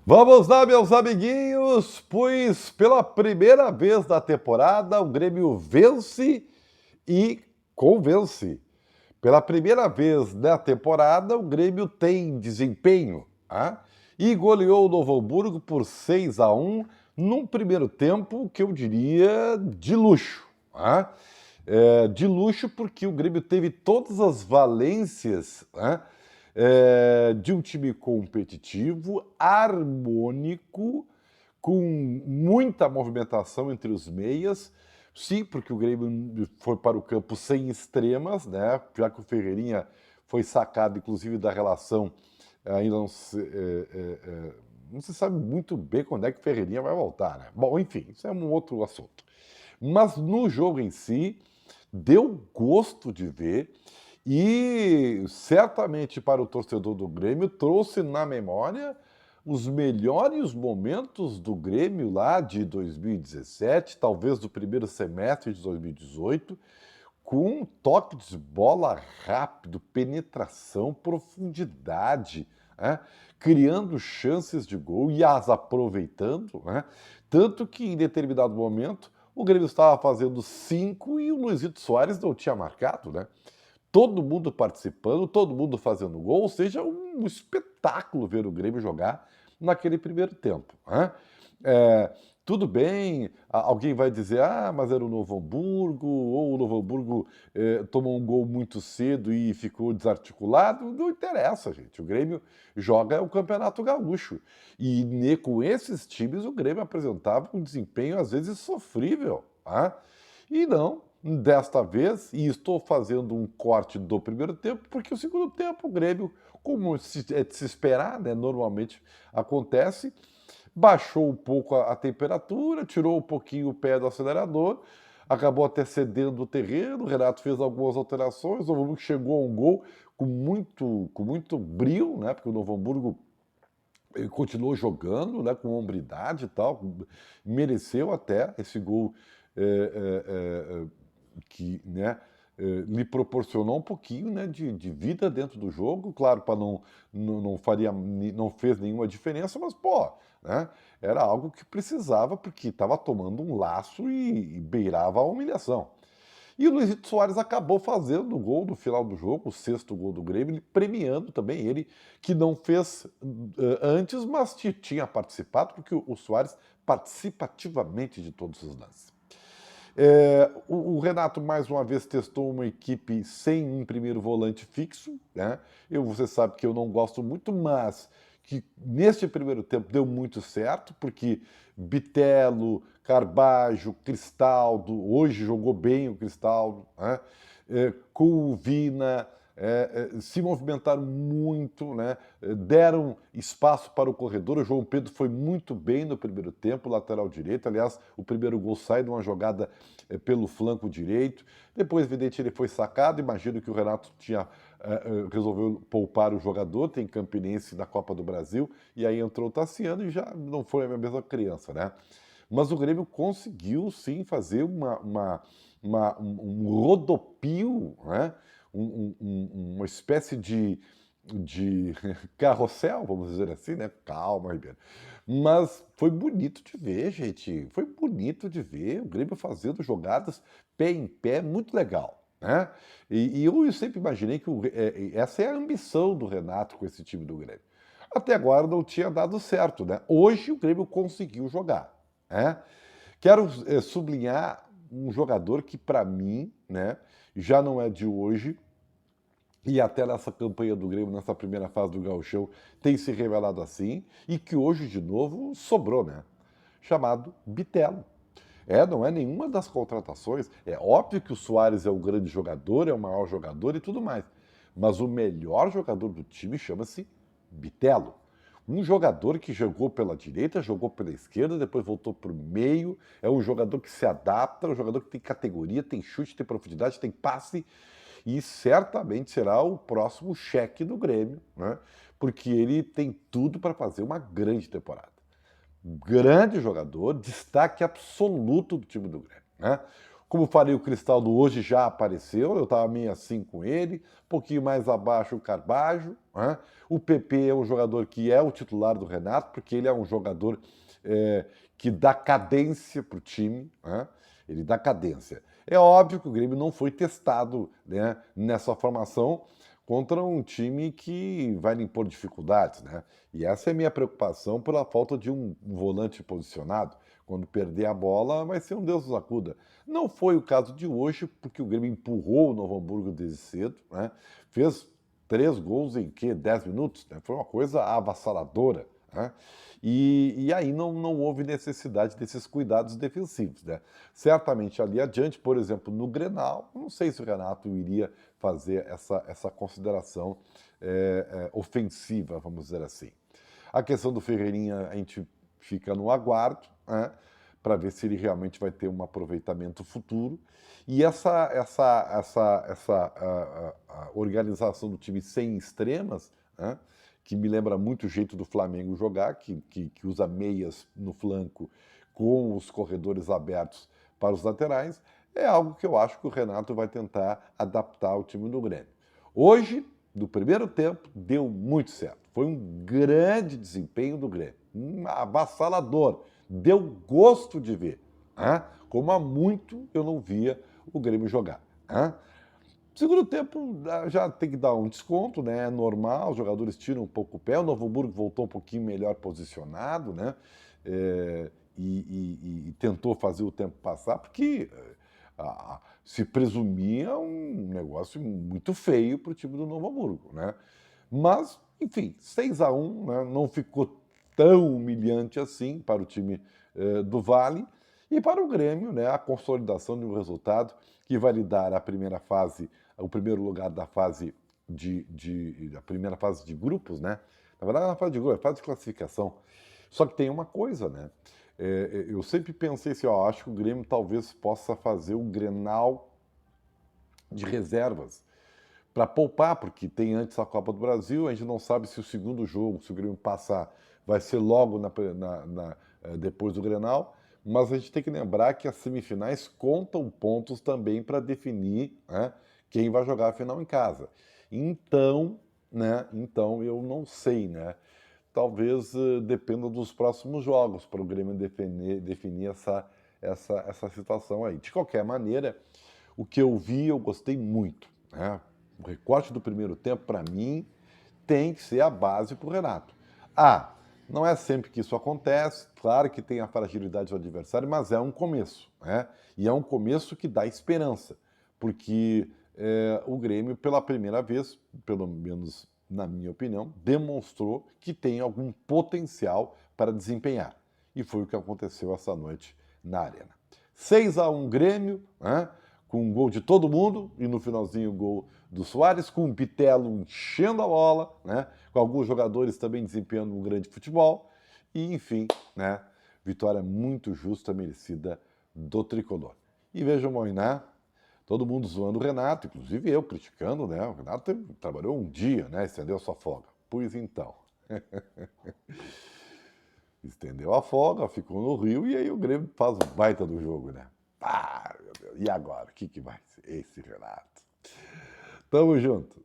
Vamos lá, meus amiguinhos, pois pela primeira vez da temporada o Grêmio vence e convence. Pela primeira vez da temporada o Grêmio tem desempenho, tá? E goleou o Novo Hamburgo por 6-1 num primeiro tempo que eu diria de luxo, tá? De luxo porque o Grêmio teve todas as valências, né? De um time competitivo, harmônico, com muita movimentação entre os meias. Sim, porque o Grêmio foi para o campo sem extremas, né? Já que o Ferreirinha foi sacado, inclusive, da relação, ainda não se sabe muito bem quando é que o Ferreirinha vai voltar, né? Bom, enfim, isso é um outro assunto. Mas no jogo em si, deu gosto de ver e certamente para o torcedor do Grêmio trouxe na memória os melhores momentos do Grêmio lá de 2017, talvez do primeiro semestre de 2018, com toque de bola rápido, penetração, profundidade, né? Criando chances de gol e as aproveitando, né? Tanto que em determinado momento o Grêmio estava fazendo 5 e o Luizito Soares não tinha marcado, né? Todo mundo participando, todo mundo fazendo gol, ou seja, um espetáculo ver o Grêmio jogar naquele primeiro tempo, né? É, tudo bem, alguém vai dizer, mas era o Novo Hamburgo, ou o Novo Hamburgo tomou um gol muito cedo e ficou desarticulado. Não interessa, gente. O Grêmio joga o Campeonato Gaúcho. E com esses times, o Grêmio apresentava um desempenho, às vezes, sofrível. Tá? E não, desta vez, e estou fazendo um corte do primeiro tempo, porque o segundo tempo, o Grêmio, como é de se esperar, né, normalmente acontece, baixou um pouco a temperatura, tirou um pouquinho o pé do acelerador, acabou até cedendo o terreno, o Renato fez algumas alterações, o Novo Hamburgo chegou a um gol com muito brio, né, porque o Novo Hamburgo ele continuou jogando, né, com hombridade e tal, mereceu até esse gol que, né, lhe proporcionou um pouquinho, né, de vida dentro do jogo, claro, para não fez nenhuma diferença, mas pô, né, era algo que precisava porque estava tomando um laço e beirava a humilhação. E o Luizito Soares acabou fazendo o gol no final do jogo, o sexto gol do Grêmio, premiando também ele, que não fez antes, mas tinha participado, porque o Soares participa ativamente de todos os lances. O Renato, mais uma vez, testou uma equipe sem um primeiro volante fixo, né? Você sabe que eu não gosto muito, mas que neste primeiro tempo deu muito certo, porque Bitelo, Carbajo, Cristaldo, hoje jogou bem o Cristaldo, né? Vina, se movimentaram muito, né? Deram espaço para o corredor. O João Pedro foi muito bem no primeiro tempo, lateral direito. Aliás, o primeiro gol sai de uma jogada pelo flanco direito. Depois, evidente, ele foi sacado. Imagino que o Renato resolveu poupar o jogador, tem Campinense na Copa do Brasil, e aí entrou o Tassiano e já não foi a mesma criança, né? Mas o Grêmio conseguiu sim fazer um rodopio, né? Uma espécie de carrossel, vamos dizer assim, né? Calma, Ribeiro. Mas foi bonito de ver, gente. Foi bonito de ver o Grêmio fazendo jogadas pé em pé, muito legal, né? E eu sempre imaginei que essa é a ambição do Renato com esse time do Grêmio. Até agora não tinha dado certo, né? Hoje o Grêmio conseguiu jogar, né? Quero sublinhar um jogador que, para mim, né, já não é de hoje, e até nessa campanha do Grêmio, nessa primeira fase do Gauchão, tem se revelado assim, e que hoje, de novo, sobrou, né? Chamado Bitelo. Não é nenhuma das contratações. É óbvio que o Soares é um grande jogador, é o maior jogador e tudo mais. Mas o melhor jogador do time chama-se Bitelo. Um jogador que jogou pela direita, jogou pela esquerda, depois voltou para o meio. É um jogador que se adapta, um jogador que tem categoria, tem chute, tem profundidade, tem passe. E certamente será o próximo cheque do Grêmio, né? Porque ele tem tudo para fazer uma grande temporada. Grande jogador, destaque absoluto do time do Grêmio, né? Como falei, o Cristaldo hoje já apareceu, eu estava meio assim com ele, um pouquinho mais abaixo o Carbajo, Né? O PP é um jogador que é o titular do Renato, porque ele é um jogador que dá cadência para o time, né? Ele dá cadência. É óbvio que o Grêmio não foi testado, né, nessa formação contra um time que vai lhe impor dificuldades, né? E essa é a minha preocupação pela falta de um volante posicionado. Quando perder a bola, vai ser um Deus nos acuda. Não foi o caso de hoje, porque o Grêmio empurrou o Novo Hamburgo desde cedo, né? Fez 3 gols em 10 minutos, né? Foi uma coisa avassaladora, né? E aí não houve necessidade desses cuidados defensivos, né? Certamente ali adiante, por exemplo, no Grenal, não sei se o Renato iria fazer essa consideração ofensiva, vamos dizer assim. A questão do Ferreirinha, a gente fica no aguardo, né, para ver se ele realmente vai ter um aproveitamento futuro. E a organização do time sem extremas, né, que me lembra muito o jeito do Flamengo jogar, que usa meias no flanco com os corredores abertos para os laterais, é algo que eu acho que o Renato vai tentar adaptar ao time do Grêmio. Hoje, no primeiro tempo, deu muito certo. Foi um grande desempenho do Grêmio, avassalador. Deu gosto de ver, né? Como há muito eu não via o Grêmio jogar. Né? Segundo tempo, já tem que dar um desconto, né? É normal, os jogadores tiram um pouco o pé. O Novo Hamburgo voltou um pouquinho melhor posicionado, né? E tentou fazer o tempo passar, porque se presumia um negócio muito feio para o time do Novo Hamburgo, né? Mas, enfim, 6-1, né? Não ficou tão humilhante assim para o time do Vale. E para o Grêmio, né, a consolidação de um resultado que vai lhe dar a primeira fase, o primeiro lugar da fase da primeira fase de grupos, né? Na verdade, não é fase de grupos, é fase de classificação. Só que tem uma coisa, né? Eu sempre pensei assim, ó, acho que o Grêmio talvez possa fazer um Grenal de reservas para poupar, porque tem antes a Copa do Brasil, a gente não sabe se o segundo jogo, se o Grêmio passar, vai ser logo depois do Grenal, mas a gente tem que lembrar que as semifinais contam pontos também para definir, né, quem vai jogar a final em casa. Então, né, então eu não sei, né? Talvez dependa dos próximos jogos para o Grêmio definir essa situação aí. De qualquer maneira, o que eu vi, eu gostei muito, né? O recorte do primeiro tempo, para mim, tem que ser a base para o Renato. Não é sempre que isso acontece, claro que tem a fragilidade do adversário, mas é um começo, né? E é um começo que dá esperança, porque o Grêmio, pela primeira vez, pelo menos na minha opinião, demonstrou que tem algum potencial para desempenhar. E foi o que aconteceu essa noite na Arena. 6-1 Grêmio, né? Com um gol de todo mundo, e no finalzinho o gol do Soares, com o Bitelo enchendo a bola, né? Com alguns jogadores também desempenhando um grande futebol, e enfim, né? Vitória muito justa, merecida do Tricolor. E veja o Moiná, todo mundo zoando o Renato, inclusive eu criticando, né? O Renato trabalhou um dia, né? Estendeu a sua folga. Pois então. Estendeu a folga, ficou no Rio, e aí o Grêmio faz o baita do jogo, né? Meu Deus. E agora? O que vai ser esse Renato? Tamo junto.